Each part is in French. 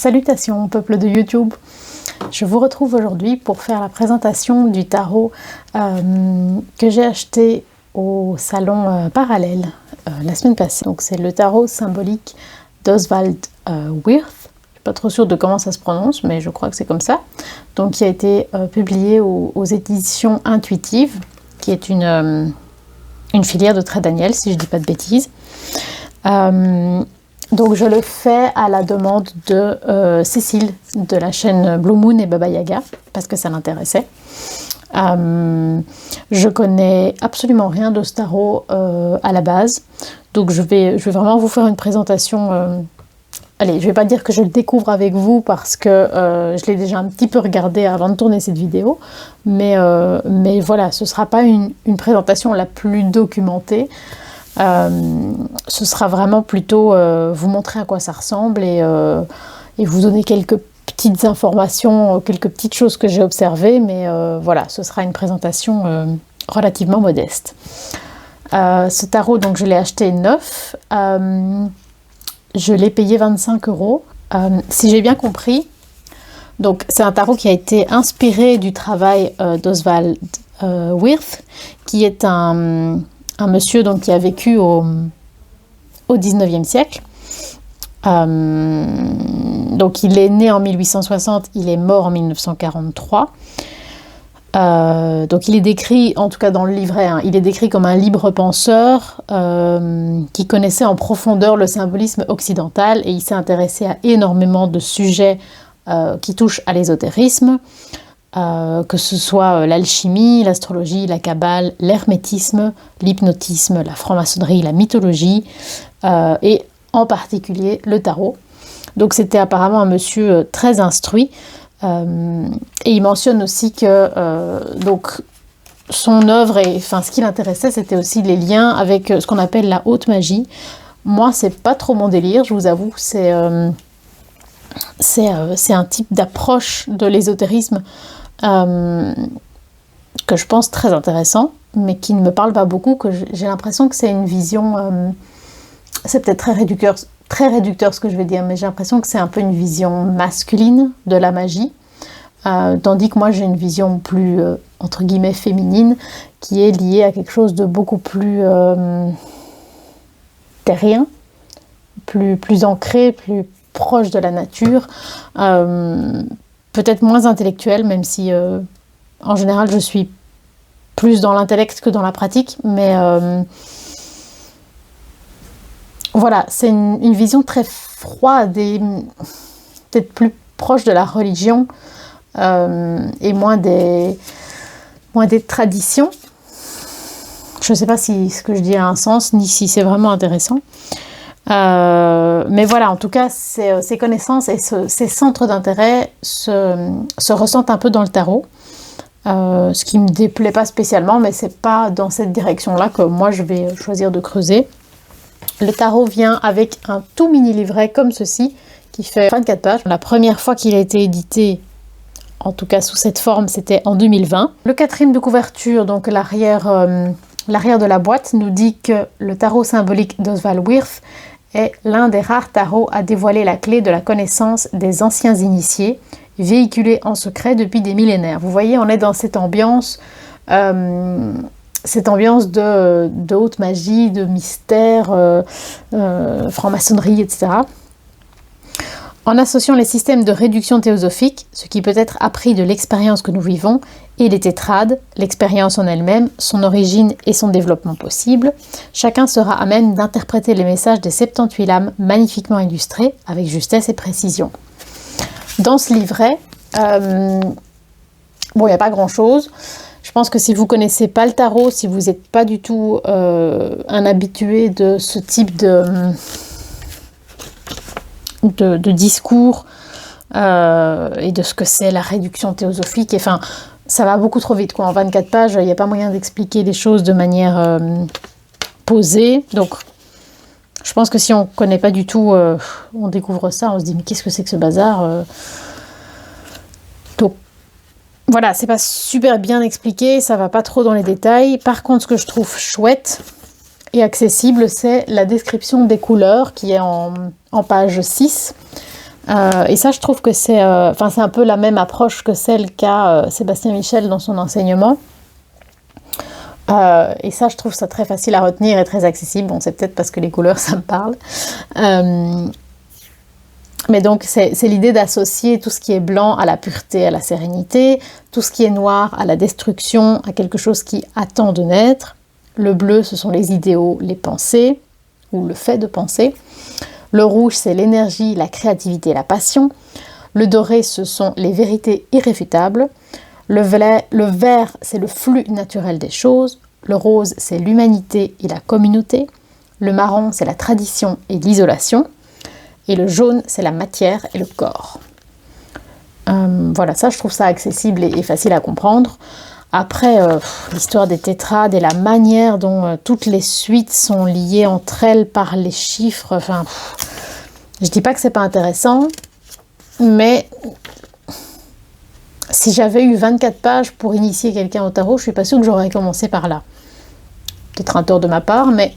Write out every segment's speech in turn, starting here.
Salutations peuple de YouTube, je vous retrouve aujourd'hui pour faire la présentation du tarot que j'ai acheté au salon Parallèle la semaine passée. Donc c'est le tarot symbolique d'Oswald Wirth, je suis pas trop sûre de comment ça se prononce mais je crois que c'est comme ça. Donc qui a été publié aux éditions Intuitives, qui est une filière de Trait Daniel si je dis pas de bêtises. Donc je le fais à la demande de Cécile de la chaîne Blue Moon et Baba Yaga parce que ça l'intéressait. Je connais absolument rien de ce tarot à la base, donc je vais vraiment vous faire une présentation. Allez, je vais pas dire que je le découvre avec vous parce que je l'ai déjà un petit peu regardé avant de tourner cette vidéo, mais voilà, ce sera pas une présentation la plus documentée. Ce sera vraiment plutôt vous montrer à quoi ça ressemble et vous donner quelques petites informations, quelques petites choses que j'ai observées, mais voilà, ce sera une présentation relativement modeste. Ce tarot, donc je l'ai acheté neuf, je l'ai payé 25 €. Si j'ai bien compris, donc c'est un tarot qui a été inspiré du travail d'Oswald Wirth, qui est un monsieur donc, qui a vécu au 19e siècle. Donc il est né en 1860, il est mort en 1943. Donc il est décrit, en tout cas dans le livret, hein, il est décrit comme un libre penseur qui connaissait en profondeur le symbolisme occidental et il s'est intéressé à énormément de sujets qui touchent à l'ésotérisme. Que ce soit l'alchimie, l'astrologie, la kabbale, l'hermétisme, l'hypnotisme, la franc-maçonnerie, la mythologie et en particulier le tarot. Donc c'était apparemment un monsieur très instruit et il mentionne aussi que donc son œuvre et enfin ce qui l'intéressait c'était aussi les liens avec ce qu'on appelle la haute magie. Moi c'est pas trop mon délire, je vous avoue, c'est un type d'approche de l'ésotérisme que je pense très intéressant, mais qui ne me parle pas beaucoup, que j'ai l'impression que c'est une vision, c'est peut-être très réducteur ce que je vais dire, mais j'ai l'impression que c'est un peu une vision masculine de la magie, tandis que moi j'ai une vision plus, entre guillemets, féminine, qui est liée à quelque chose de beaucoup plus terrien, plus ancré, plus proche de la nature, peut-être moins intellectuel, même si en général je suis plus dans l'intellect que dans la pratique, mais voilà, c'est une vision très froide et peut-être plus proche de la religion et moins des traditions. Je ne sais pas si ce que je dis a un sens, ni si c'est vraiment intéressant. Mais voilà, en tout cas, ces connaissances et ces centres d'intérêt se ressentent un peu dans le tarot, ce qui ne me déplaît pas spécialement, mais c'est pas dans cette direction-là que moi je vais choisir de creuser. Le tarot vient avec un tout mini livret comme ceci, qui fait 24 pages. La première fois qu'il a été édité, en tout cas sous cette forme, c'était en 2020. Le quatrième de couverture, donc l'arrière de la boîte, nous dit que le tarot symbolique d'Oswald Wirth est l'un des rares tarots à dévoiler la clé de la connaissance des anciens initiés, véhiculée en secret depuis des millénaires. Vous voyez, on est dans cette ambiance de haute magie, de mystère, franc-maçonnerie, etc. En associant les systèmes de réduction théosophique, ce qui peut être appris de l'expérience que nous vivons, et les tétrades, l'expérience en elle-même, son origine et son développement possible, chacun sera à même d'interpréter les messages des 78 lames magnifiquement illustrés avec justesse et précision. Dans ce livret, bon, il n'y a pas grand-chose. Je pense que si vous ne connaissez pas le tarot, si vous n'êtes pas du tout un habitué de ce type de discours et de ce que c'est la réduction théosophique, enfin, ça va beaucoup trop vite, quoi. En 24 pages, il n'y a pas moyen d'expliquer les choses de manière posée. Donc, je pense que si on ne connaît pas du tout, on découvre ça, on se dit, mais qu'est-ce que c'est que ce bazar Donc, voilà, c'est pas super bien expliqué, ça va pas trop dans les détails. Par contre, ce que je trouve chouette et accessible, c'est la description des couleurs qui est en page 6. Et ça, je trouve que c'est un peu la même approche que celle qu'a Sébastien Michel dans son enseignement. Et ça, je trouve ça très facile à retenir et très accessible. Bon, c'est peut-être parce que les couleurs, ça me parle. Mais donc, c'est l'idée d'associer tout ce qui est blanc à la pureté, à la sérénité, tout ce qui est noir à la destruction, à quelque chose qui attend de naître. Le bleu, ce sont les idéaux, les pensées, ou le fait de penser. Le rouge, c'est l'énergie, la créativité, la passion. Le doré, ce sont les vérités irréfutables. Le vert, c'est le flux naturel des choses. Le rose, c'est l'humanité et la communauté. Le marron, c'est la tradition et l'isolation. Et le jaune, c'est la matière et le corps. Voilà, ça, je trouve ça accessible et facile à comprendre. Après, l'histoire des tétrades et la manière dont toutes les suites sont liées entre elles par les chiffres, je dis pas que c'est pas intéressant, mais si j'avais eu 24 pages pour initier quelqu'un au tarot, je suis pas sûre que j'aurais commencé par là. Peut-être un tort de ma part, mais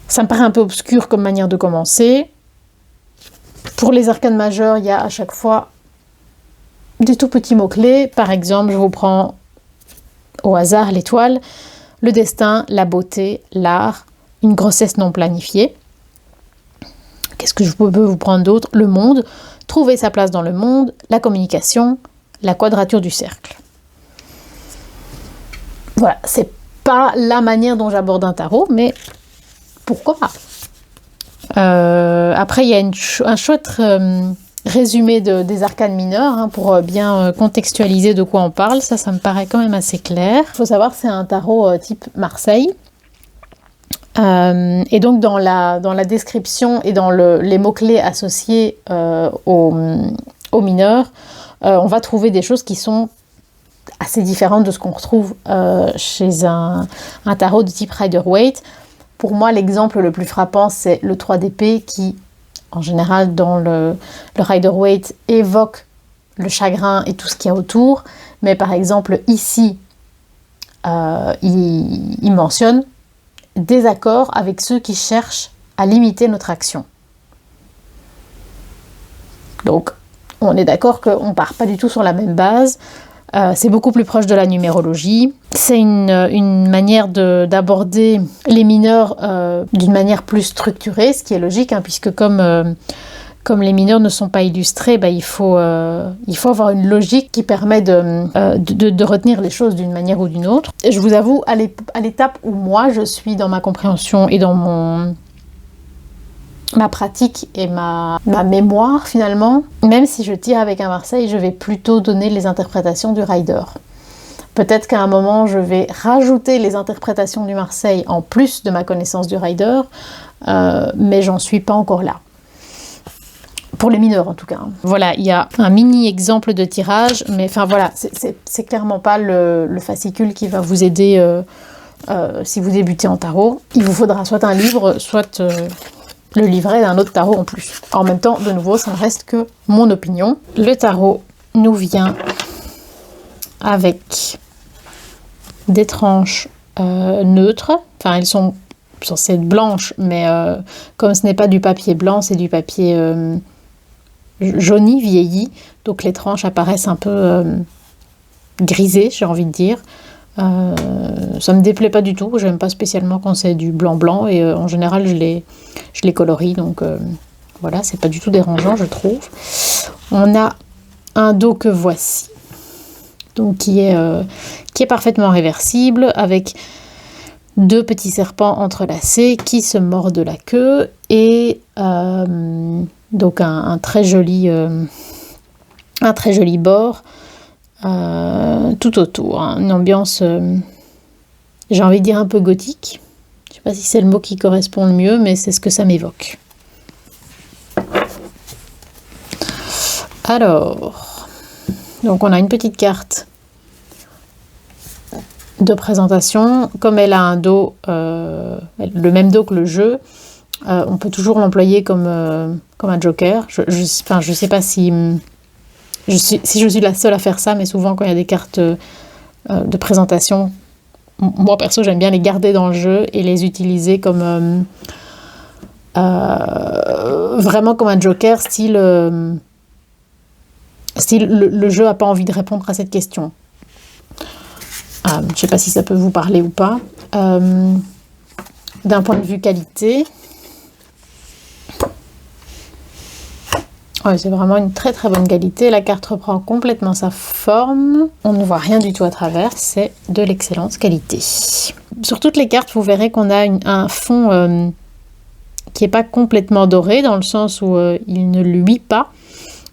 ça me paraît un peu obscur comme manière de commencer. Pour les arcanes majeures, il y a à chaque fois des tout petits mots-clés. Par exemple, je vous prends au hasard l'étoile, le destin, la beauté, l'art, une grossesse non planifiée. Qu'est-ce que je peux vous prendre d'autre? Le monde, trouver sa place dans le monde, la communication, la quadrature du cercle. Voilà, c'est pas la manière dont j'aborde un tarot, mais pourquoi pas? Après, il y a un chouette résumé des arcanes mineures pour bien contextualiser de quoi on parle. Ça me paraît quand même assez clair. Il faut savoir que c'est un tarot type Marseille. Et donc dans la description et dans les mots-clés associés aux mineurs, on va trouver des choses qui sont assez différentes de ce qu'on retrouve chez un tarot de type Rider-Waite. Pour moi, l'exemple le plus frappant, c'est le 3 d'épée qui, en général, dans le Rider-Waite, évoque le chagrin et tout ce qu'il y a autour. Mais par exemple, ici, il mentionne désaccord avec ceux qui cherchent à limiter notre action. Donc, on est d'accord qu'on ne part pas du tout sur la même base. C'est beaucoup plus proche de la numérologie. C'est une manière d'aborder les mineurs d'une manière plus structurée, ce qui est logique, puisque comme les mineurs ne sont pas illustrés, il faut avoir une logique qui permet de retenir les choses d'une manière ou d'une autre. Et je vous avoue, à l'étape où moi je suis dans ma compréhension et dans ma pratique et ma mémoire finalement, même si je tire avec un Marseille, je vais plutôt donner les interprétations du Rider. Peut-être qu'à un moment, je vais rajouter les interprétations du Marseille en plus de ma connaissance du Rider, mais j'en suis pas encore là. Pour les mineurs en tout cas. Voilà, il y a un mini exemple de tirage, mais voilà, c'est clairement pas le fascicule qui va vous aider si vous débutez en tarot. Il vous faudra soit un livre, soit le livret d'un autre tarot en plus. En même temps, de nouveau, ça ne reste que mon opinion. Le tarot nous vient avec des tranches neutres. Enfin, elles sont censées être blanches, mais comme ce n'est pas du papier blanc, c'est du papier jauni, vieilli. Donc les tranches apparaissent un peu grisées, j'ai envie de dire. Ça me déplaît pas du tout, j'aime pas spécialement quand c'est du blanc et en général je les colorie, donc voilà, c'est pas du tout dérangeant je trouve. On a un dos que voici, donc qui est parfaitement réversible, avec deux petits serpents entrelacés qui se mordent la queue et donc un très joli bord tout autour, une ambiance, j'ai envie de dire un peu gothique. Je ne sais pas si c'est le mot qui correspond le mieux, mais c'est ce que ça m'évoque. Alors, donc on a une petite carte de présentation. Comme elle a un dos, le même dos que le jeu, on peut toujours l'employer comme un joker. Je sais pas si je suis la seule à faire ça, mais souvent quand il y a des cartes de présentation, moi perso j'aime bien les garder dans le jeu et les utiliser comme vraiment comme un joker, style le jeu n'a pas envie de répondre à cette question. Je ne sais pas si ça peut vous parler ou pas. D'un point de vue qualité, ouais, c'est vraiment une très très bonne qualité. La carte reprend complètement sa forme. On ne voit rien du tout à travers. C'est de l'excellente qualité. Sur toutes les cartes, vous verrez qu'on a un fond qui n'est pas complètement doré, dans le sens où il ne luit pas.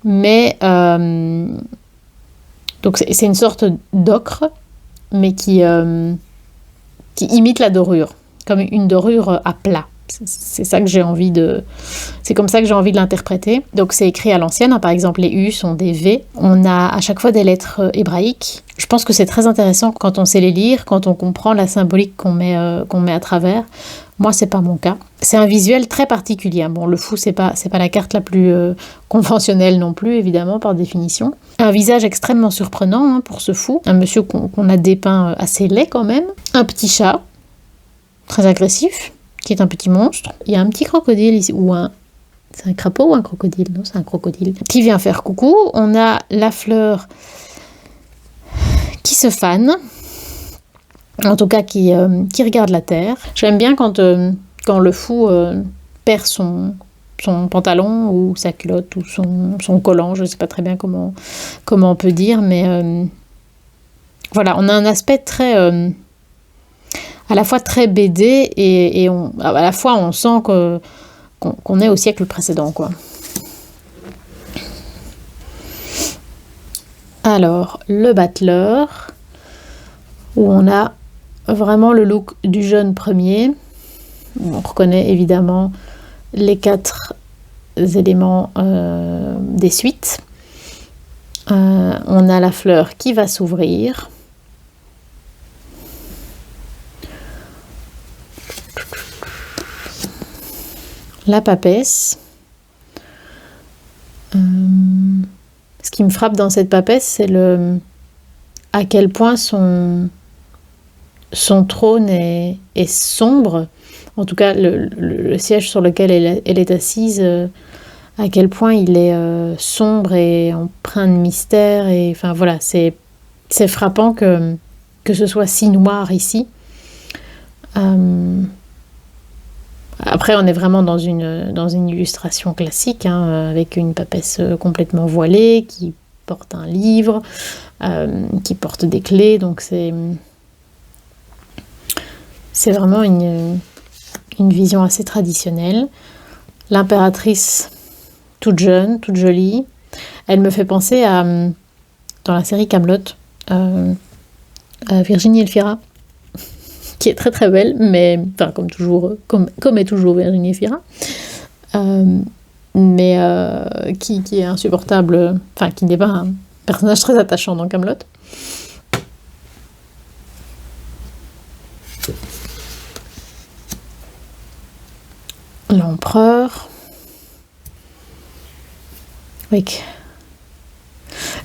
Mais donc c'est une sorte d'ocre, mais qui imite la dorure, comme une dorure à plat. C'est ça que j'ai envie de... C'est comme ça que j'ai envie de l'interpréter. Donc c'est écrit à l'ancienne, hein. Par exemple les U sont des V. On a à chaque fois des lettres hébraïques. Je pense que c'est très intéressant quand on sait les lire, quand on comprend la symbolique qu'on met à travers. Moi, c'est pas mon cas. C'est un visuel très particulier. Bon, le fou, c'est pas la carte la plus conventionnelle non plus, évidemment, par définition. Un visage extrêmement surprenant, hein, pour ce fou. Un monsieur qu'on a dépeint assez laid quand même. Un petit chat, très agressif, qui est un petit monstre. Il y a un petit crocodile ici, c'est un crapaud ou un crocodile? Non, c'est un crocodile. Qui vient faire coucou. On a la fleur qui se fane. En tout cas, qui regarde la terre. J'aime bien quand le fou perd son pantalon ou sa culotte ou son collant. Je ne sais pas très bien comment on peut dire, mais voilà, on a un aspect très... à la fois très BD et à la fois on sent qu'on est au siècle précédent, quoi. Alors, le battleur, où on a vraiment le look du jeune premier. On reconnaît évidemment les 4 éléments des suites. On a la fleur qui va s'ouvrir. La papesse. Ce qui me frappe dans cette papesse, c'est à quel point son trône est sombre. En tout cas, le siège sur lequel elle est assise, à quel point il est sombre et empreint de mystère. Et, enfin voilà, c'est frappant que ce soit si noir ici. Après, on est vraiment dans une illustration classique, hein, avec une papesse complètement voilée, qui porte un livre, qui porte des clés. Donc c'est vraiment une vision assez traditionnelle. L'impératrice, toute jeune, toute jolie. Elle me fait penser dans la série Kaamelott, à Virginie Efira, qui est très très belle, mais enfin comme toujours, comme est toujours Virginie Efira, mais qui est insupportable, enfin qui n'est pas un personnage très attachant dans Kaamelott. L'empereur, avec...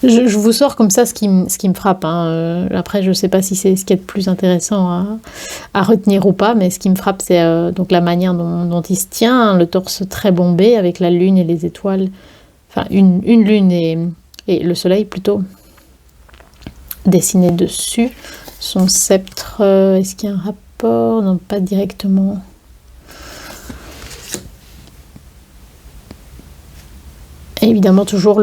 Je vous sors comme ça ce qui me frappe, hein. Après, je ne sais pas si c'est ce qui est le plus intéressant à retenir ou pas, mais ce qui me frappe, c'est donc la manière dont il se tient, hein, le torse très bombé avec la lune et les étoiles, enfin une lune et le soleil plutôt dessiné dessus. Son sceptre, est-ce qu'il y a un rapport? Non, pas directement. Et évidemment, toujours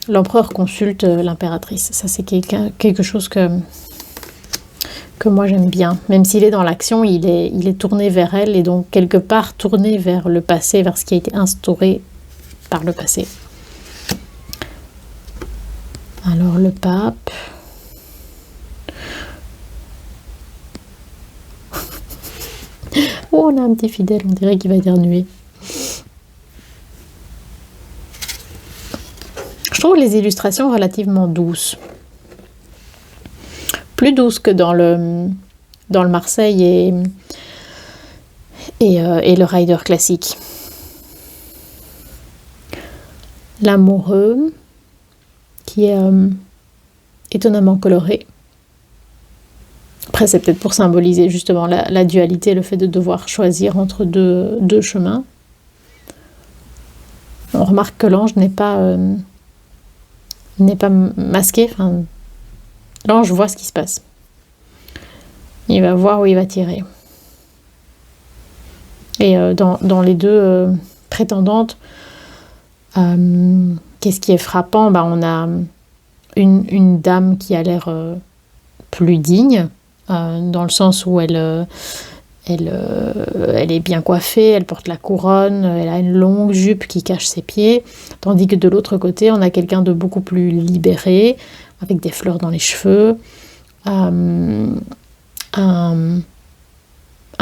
l'empereur consulte l'impératrice. Ça, c'est quelque chose que moi j'aime bien. Même s'il est dans l'action, il est tourné vers elle et donc quelque part tourné vers le passé, vers ce qui a été instauré par le passé. Alors le pape. Oh, on a un petit fidèle, on dirait qu'il va éternuer. Je trouve les illustrations relativement douces. Plus douces que dans le Marseille et le Rider classique. L'amoureux, qui est étonnamment coloré. Après, c'est peut-être pour symboliser justement la dualité, le fait de devoir choisir entre deux chemins. On remarque que l'ange n'est pas masqué. Enfin, l'ange voit ce qui se passe. Il va voir où il va tirer. Et dans les deux prétendantes, qu'est-ce qui est frappant? On a une dame qui a l'air plus digne, dans le sens où elle est bien coiffée, elle porte la couronne, elle a une longue jupe qui cache ses pieds, tandis que de l'autre côté, on a quelqu'un de beaucoup plus libéré, avec des fleurs dans les cheveux, un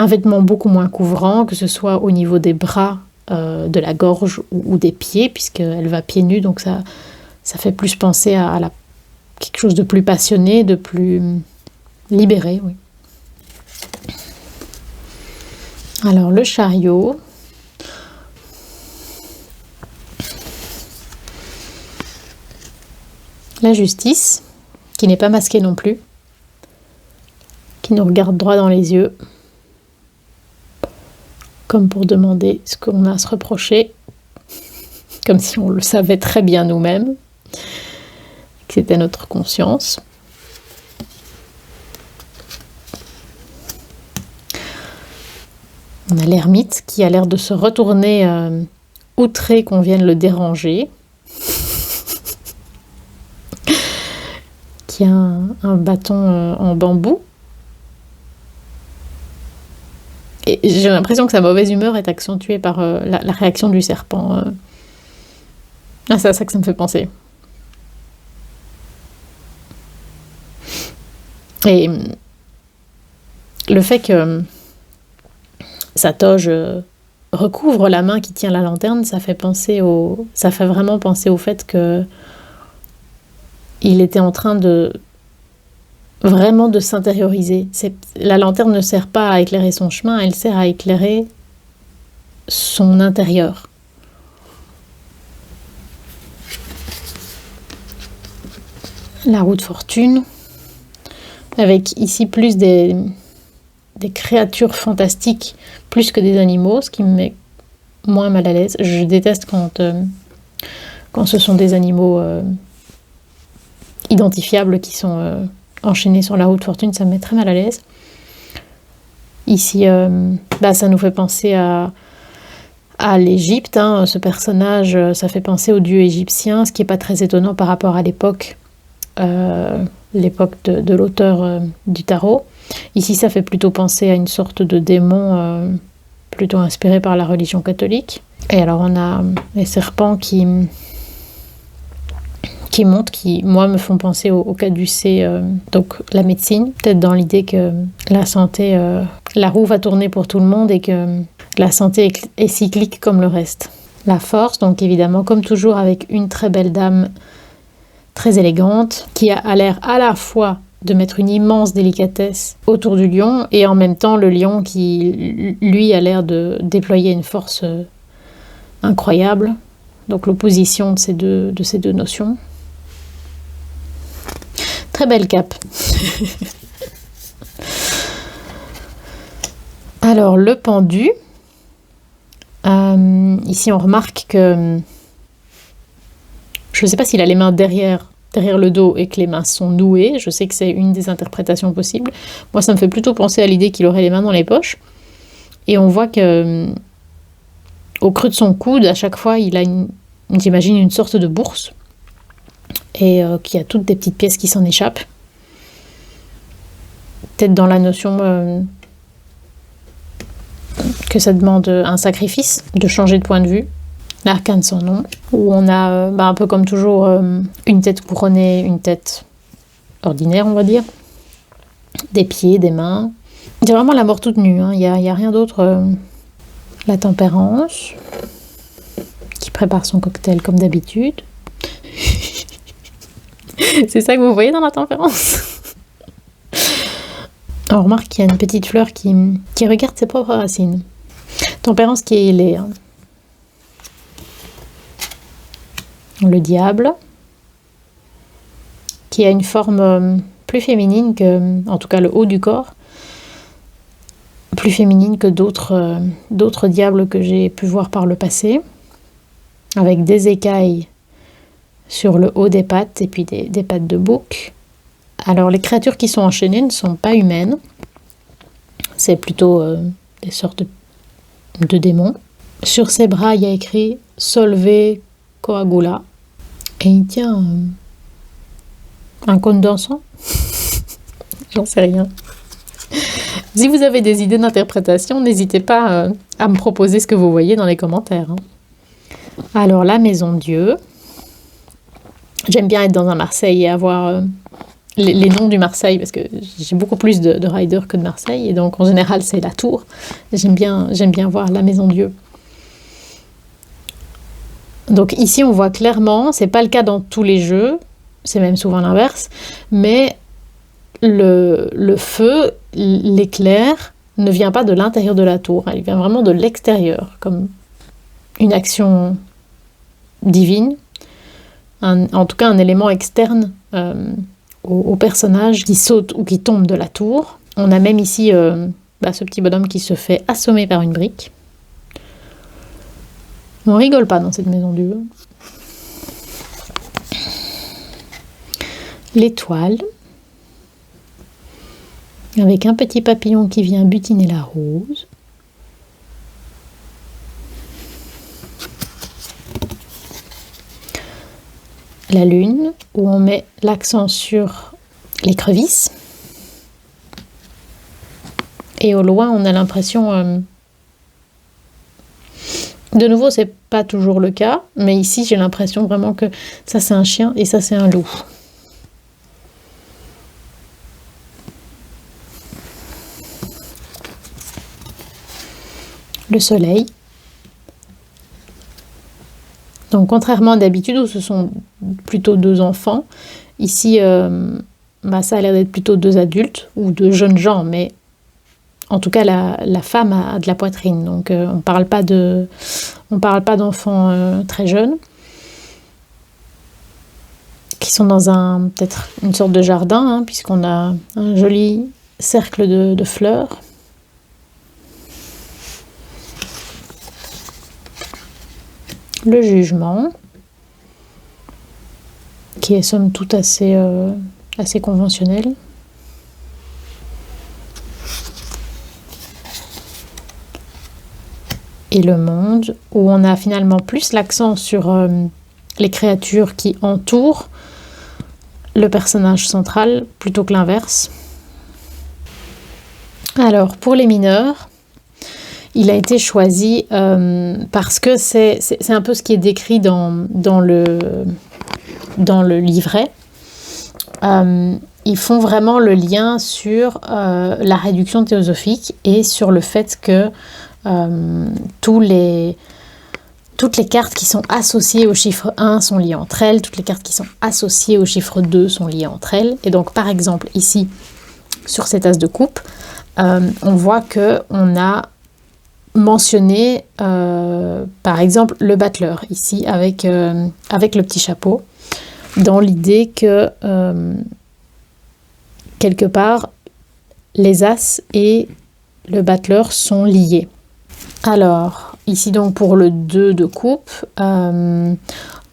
vêtement beaucoup moins couvrant, que ce soit au niveau des bras, de la gorge ou des pieds, puisqu'elle va pieds nus, donc ça fait plus penser à quelque chose de plus passionné, de plus libéré, oui. Alors le chariot, la justice, qui n'est pas masquée non plus, qui nous regarde droit dans les yeux, comme pour demander ce qu'on a à se reprocher, comme si on le savait très bien nous-mêmes, que c'était notre conscience. On a l'ermite qui a l'air de se retourner outré qu'on vienne le déranger, qui a un bâton en bambou. Et j'ai l'impression que sa mauvaise humeur est accentuée par la réaction du serpent. C'est à ça que ça me fait penser. Et le fait que sa toge recouvre la main qui tient la lanterne, ça fait vraiment penser au fait que il était en train de vraiment de s'intérioriser. La lanterne ne sert pas à éclairer son chemin, elle sert à éclairer son intérieur. La roue de fortune, avec ici plus des créatures fantastiques, plus que des animaux, ce qui me met moins mal à l'aise. Je déteste quand ce sont des animaux identifiables qui sont enchaînés sur la roue de fortune, ça me met très mal à l'aise. Ici, ça nous fait penser à l'Égypte, hein. Ce personnage, ça fait penser aux dieux égyptiens, ce qui n'est pas très étonnant par rapport à l'époque de l'auteur du tarot. Ici, ça fait plutôt penser à une sorte de démon plutôt inspiré par la religion catholique. Et alors, on a les serpents qui montent, qui, moi, me font penser au caducée, donc la médecine, peut-être dans l'idée que la santé, la roue va tourner pour tout le monde et que la santé est cyclique comme le reste. La force, donc évidemment, comme toujours, avec une très belle dame très élégante, qui a l'air à la fois de mettre une immense délicatesse autour du lion, et en même temps le lion qui, lui, a l'air de déployer une force incroyable. Donc l'opposition de ces deux notions. Très belle cape. Alors le pendu. Ici on remarque que je ne sais pas s'il a les mains derrière le dos et que les mains sont nouées. Je sais que c'est une des interprétations possibles. Moi, ça me fait plutôt penser à l'idée qu'il aurait les mains dans les poches. Et on voit que au creux de son coude, à chaque fois, il a j'imagine une sorte de bourse et qu'il y a toutes des petites pièces qui s'en échappent. Peut-être dans la notion que ça demande un sacrifice de changer de point de vue. L'arcane sans nom, où on a, un peu comme toujours, une tête couronnée, une tête ordinaire, on va dire, des pieds, des mains. C'est vraiment la mort toute nue, hein. Il y a rien d'autre. La tempérance, qui prépare son cocktail comme d'habitude. C'est ça que vous voyez dans la tempérance. On remarque qu'il y a une petite fleur qui regarde ses propres racines. Tempérance qui est ailée, hein. Le diable, qui a une forme plus féminine que, en tout cas le haut du corps, plus féminine que d'autres diables que j'ai pu voir par le passé. avec des écailles sur le haut des pattes et puis des pattes de bouc. Alors les créatures qui sont enchaînées ne sont pas humaines, c'est plutôt des sortes de démons. Sur ses bras, il y a écrit Solve Coagula et il tient un cône d'encens. J'en sais rien. Si vous avez des idées d'interprétation, n'hésitez pas à me proposer ce que vous voyez dans les commentaires. Alors, la Maison Dieu. J'aime bien être dans un Marseille et avoir les noms du Marseille, parce que j'ai beaucoup plus de riders que de Marseille, et donc en général, c'est la tour. J'aime bien voir la Maison Dieu. Donc ici, on voit clairement, c'est pas le cas dans tous les jeux, c'est même souvent l'inverse, mais le feu, l'éclair, ne vient pas de l'intérieur de la tour, il vient vraiment de l'extérieur, comme une action divine, en tout cas un élément externe au personnage qui saute ou qui tombe de la tour. On a même ici ce petit bonhomme qui se fait assommer par une brique. On rigole pas dans cette Maison Dieu. L'étoile, avec un petit papillon qui vient butiner la rose. La lune, où on met l'accent sur l'écrevisse. Et au loin, on a l'impression... De nouveau, c'est pas toujours le cas, mais ici, j'ai l'impression vraiment que ça, c'est un chien et ça, c'est un loup. Le soleil. Donc, contrairement à d'habitude, où ce sont plutôt deux enfants, ici, ça a l'air d'être plutôt deux adultes ou deux jeunes gens, mais en tout cas, la femme a de la poitrine, donc on parle pas d'enfants très jeunes, qui sont dans peut-être une sorte de jardin, puisqu'on a un joli cercle de fleurs. Le jugement, qui est somme toute assez conventionnel. Et le monde, où on a finalement plus l'accent sur les créatures qui entourent le personnage central plutôt que l'inverse. Alors, pour les mineurs, il a été choisi parce que c'est un peu ce qui est décrit dans le livret. Ils font vraiment le lien sur la réduction théosophique et sur le fait que toutes les cartes qui sont associées au chiffre 1 sont liées entre elles, toutes les cartes qui sont associées au chiffre 2 sont liées entre elles. Et donc, par exemple, ici, sur cet as de coupe, on voit qu'on a mentionné, par exemple, le battleur, ici, avec le petit chapeau, dans l'idée que, quelque part, les as et le battleur sont liés. Alors, ici donc pour le 2 de coupe, on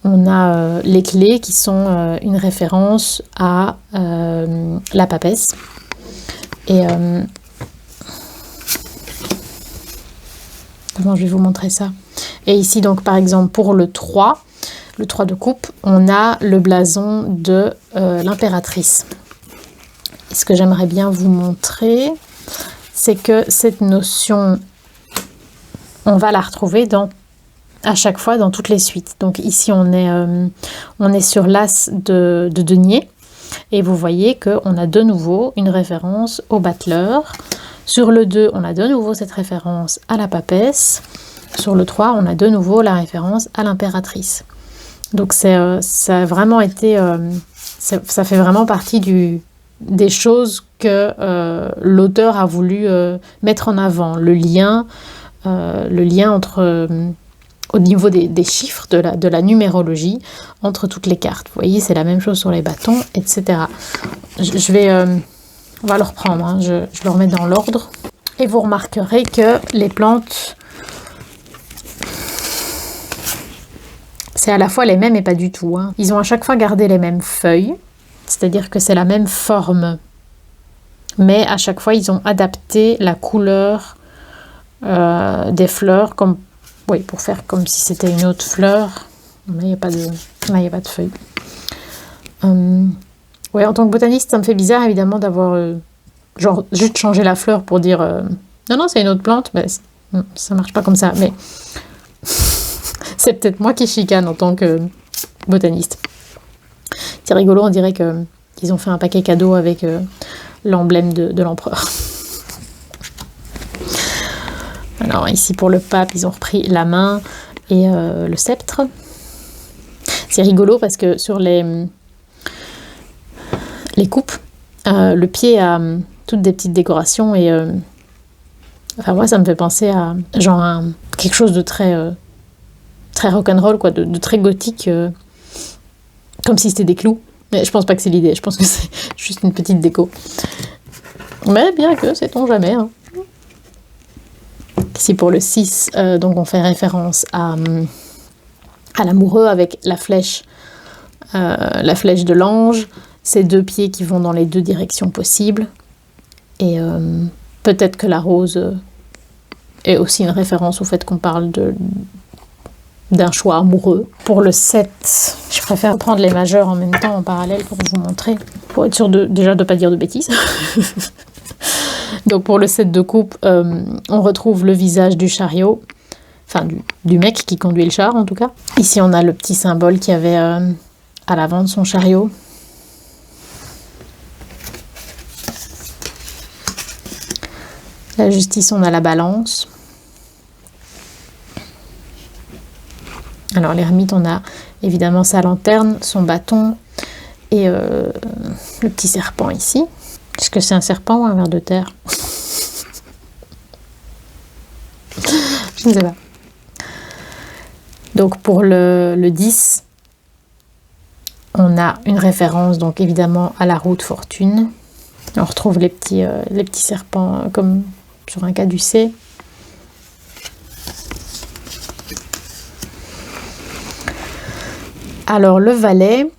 a les clés qui sont une référence à la papesse. Et comment je vais vous montrer ça? Et ici donc par exemple pour le 3 de coupe, on a le blason de l'impératrice. Et ce que j'aimerais bien vous montrer, c'est que cette notion... on va la retrouver à chaque fois dans toutes les suites. Donc ici, on est sur l'as de denier. Et vous voyez qu'on a de nouveau une référence au battleur. Sur le 2, on a de nouveau cette référence à la papesse. Sur le 3, on a de nouveau la référence à l'impératrice. Donc ça a vraiment été... ça fait vraiment partie des choses que l'auteur a voulu mettre en avant. Le lien entre, au niveau des chiffres, de la numérologie, entre toutes les cartes. Vous voyez, c'est la même chose sur les bâtons, etc. On va le reprendre, je le remets dans l'ordre. Et vous remarquerez que les plantes c'est à la fois les mêmes et pas du tout, hein. Ils ont à chaque fois gardé les mêmes feuilles, c'est-à-dire que c'est la même forme. Mais à chaque fois, ils ont adapté la couleur des fleurs comme, oui, pour faire comme si c'était une autre fleur. Là, il n'y a pas de feuilles. Ouais, en tant que botaniste, ça me fait bizarre évidemment d'avoir genre juste changé la fleur pour dire non, non, c'est une autre plante. Mais ça marche pas comme ça. Mais c'est peut-être moi qui chicane en tant que botaniste. C'est rigolo, on dirait qu'ils ont fait un paquet cadeau avec l'emblème de l'empereur. Alors ici pour le pape, ils ont repris la main et le sceptre. C'est rigolo parce que sur les coupes, le pied a toutes des petites décorations et enfin moi ça me fait penser à genre quelque chose de très très rock'n'roll, quoi, de très gothique, comme si c'était des clous. Mais je pense pas que c'est l'idée, je pense que c'est juste une petite déco. Mais bien que, sait-on jamais, hein. Ici pour le 6, donc on fait référence à l'amoureux avec la flèche de l'ange, ces deux pieds qui vont dans les deux directions possibles. Et peut-être que la rose est aussi une référence au fait qu'on parle d'un choix amoureux. Pour le 7, je préfère prendre les majeurs en même temps, en parallèle, pour vous montrer, pour être sûr déjà de ne pas dire de bêtises. Donc pour le 7 de coupe, on retrouve le visage du chariot, enfin du mec qui conduit le char en tout cas. Ici on a le petit symbole qu'il y avait à l'avant de son chariot. La justice, on a la balance. Alors l'ermite, on a évidemment sa lanterne, son bâton et le petit serpent ici. Est-ce que c'est un serpent ou un ver de terre? Je ne sais pas. Donc pour le 10, on a une référence donc évidemment à la roue de fortune. On retrouve les petits serpents comme sur un caducée. Alors le valet,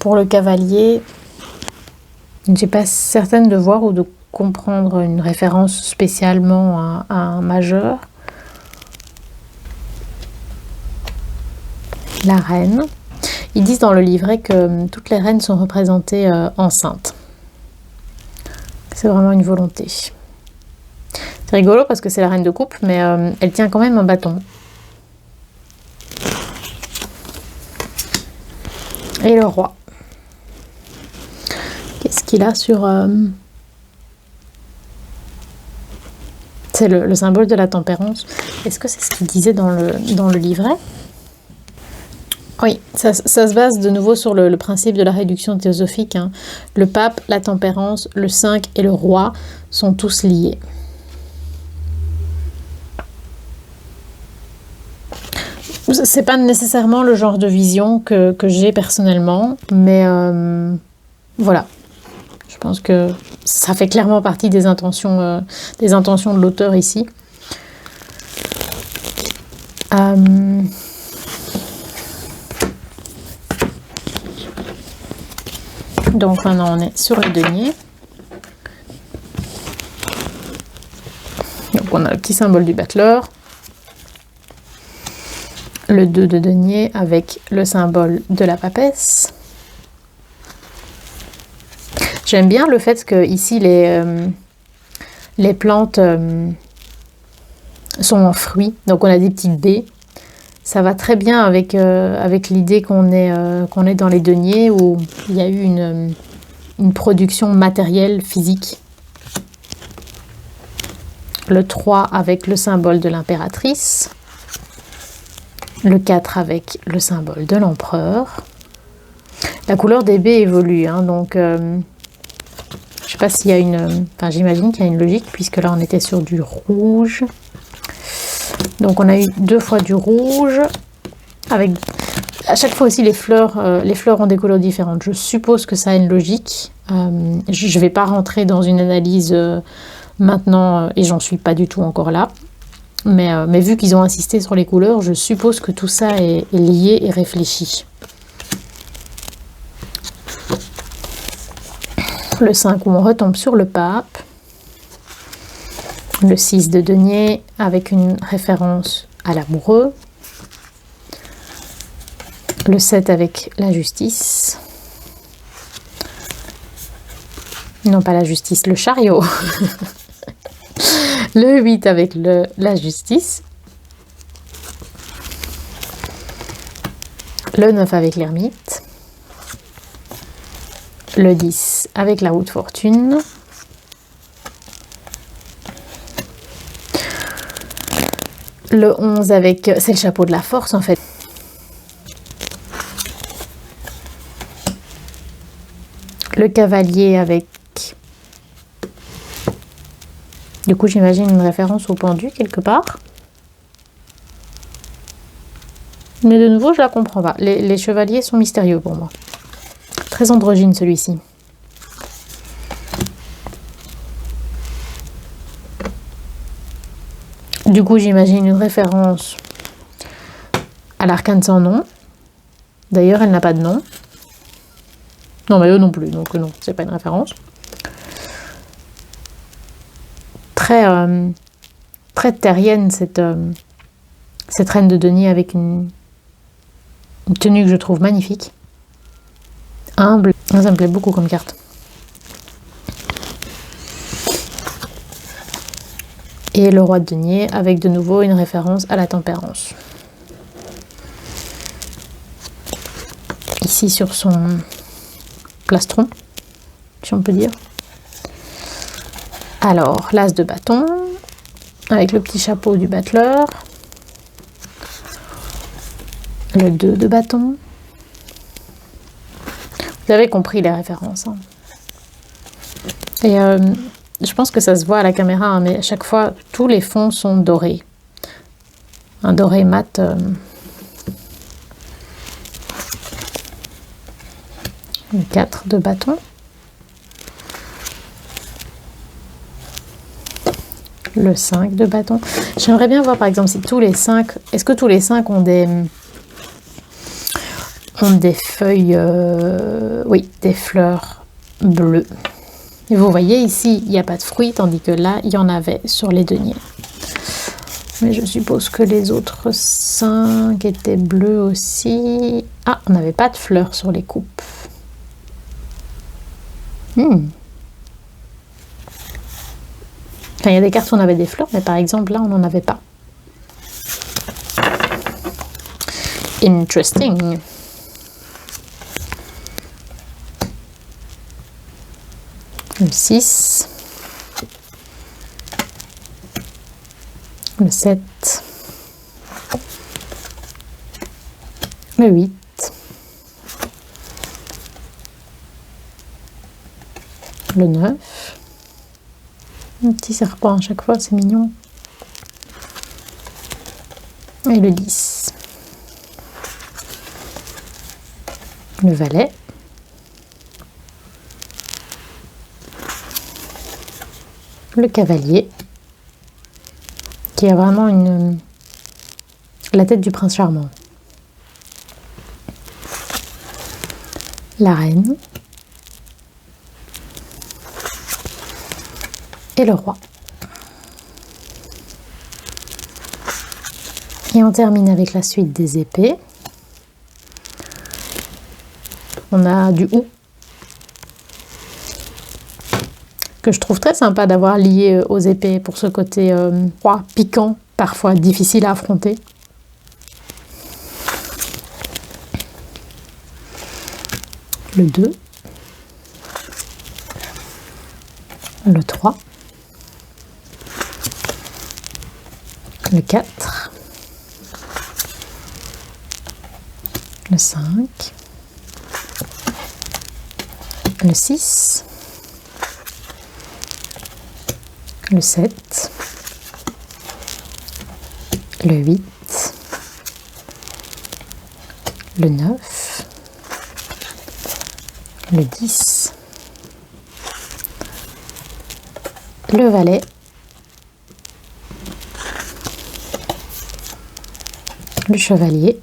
pour le cavalier, je ne suis pas certaine de voir ou de comprendre une référence spécialement à un majeur. La reine. Ils disent dans le livret que toutes les reines sont représentées enceintes. C'est vraiment une volonté. C'est rigolo parce que c'est la reine de coupe, mais elle tient quand même un bâton. Et le roi. Qu'est-ce qu'il a sur... C'est le symbole de la tempérance. Est-ce que c'est ce qu'il disait dans le livret? Oui, ça se base de nouveau sur le principe de la réduction théosophique, hein. Le pape, la tempérance, le 5 et le roi sont tous liés. C'est pas nécessairement le genre de vision que j'ai personnellement, mais voilà. Je pense que ça fait clairement partie des intentions de l'auteur ici. Donc maintenant on est sur le denier. Donc on a le petit symbole du battleur. Le 2 de denier avec le symbole de la papesse. J'aime bien le fait que ici les plantes sont en fruits. Donc on a des petites baies. Ça va très bien avec l'idée qu'on est dans les deniers où il y a eu une production matérielle, physique. Le 3 avec le symbole de l'impératrice. Le 4 avec le symbole de l'empereur. La couleur des baies évolue, hein, donc je sais pas s'il y a enfin j'imagine qu'il y a une logique puisque là on était sur du rouge. Donc on a eu 2 fois du rouge avec À chaque fois aussi, les fleurs ont des couleurs différentes. Je suppose que ça a une logique. Je ne vais pas rentrer dans une analyse maintenant, et j'en suis pas du tout encore là. Mais vu qu'ils ont insisté sur les couleurs, je suppose que tout ça est lié et réfléchi. Le 5 où on retombe sur le pape. Le 6 de denier avec une référence à l'amoureux. Le 7 avec la justice. Non, pas la justice, le chariot. Le 8 avec la justice. Le 9 avec l'ermite. Le 10 avec la roue de fortune. Le 11 avec... c'est le chapeau de la force en fait. Le cavalier avec... Du coup, j'imagine une référence au pendu quelque part. Mais de nouveau, je la comprends pas. Les chevaliers sont mystérieux pour moi. Très androgyne celui-ci. Du coup, j'imagine une référence à l'arcane sans nom. D'ailleurs, elle n'a pas de nom. Non, mais eux non plus, donc non, c'est pas une référence. Très terrienne, cette reine de denier avec une tenue que je trouve magnifique. Humble. Ça me plaît beaucoup comme carte. Et le roi de denier avec de nouveau une référence à la tempérance. Ici sur son plastron, si on peut dire. Alors, l'as de bâton, avec le petit chapeau du battleur. Le 2 de bâton. Vous avez compris les références. Hein. Et je pense que ça se voit à la caméra, hein, mais à chaque fois, tous les fonds sont dorés. Un doré mat. Le 4 de bâton. Le 5 de bâton. J'aimerais bien voir par exemple si tous les 5... Est-ce que tous les 5 ont des feuilles... oui, des fleurs bleues. Et vous voyez ici, il n'y a pas de fruits, tandis que là, il y en avait sur les deniers. Mais je suppose que les autres 5 étaient bleus aussi. Ah, on n'avait pas de fleurs sur les coupes. Enfin, il y a des cartes où on avait des fleurs, mais par exemple, là, on n'en avait pas. Interesting. Le 6. Le 7. Le 8. Le 9. Un petit serpent à chaque fois, c'est mignon. Et le 10. Le valet. Le cavalier. Qui a vraiment la tête du prince charmant. La reine. Et le roi. Et on termine avec la suite des épées. On a du ou. Que je trouve très sympa d'avoir lié aux épées pour ce côté froid, piquant, parfois difficile à affronter. Le 2. Le 3. Le 4, le 5, le 6, le 7, le 8, le 9, le 10, le valet, le chevalier,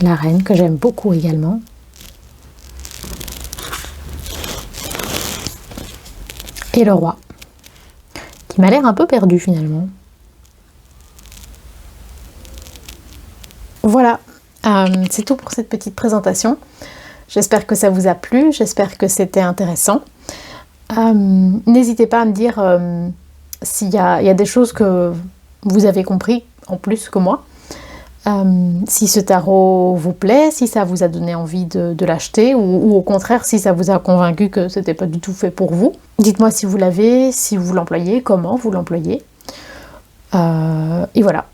la reine que j'aime beaucoup également, et le roi, qui m'a l'air un peu perdu finalement. Voilà, c'est tout pour cette petite présentation. J'espère que ça vous a plu, j'espère que c'était intéressant. N'hésitez pas à me dire s'il y a des choses que vous avez compris en plus que moi. Si ce tarot vous plaît, si ça vous a donné envie de l'acheter ou au contraire si ça vous a convaincu que c'était pas du tout fait pour vous. Dites-moi si vous l'avez, si vous l'employez, comment vous l'employez. Et voilà.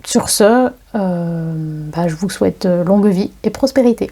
Sur ce, je vous souhaite longue vie et prospérité.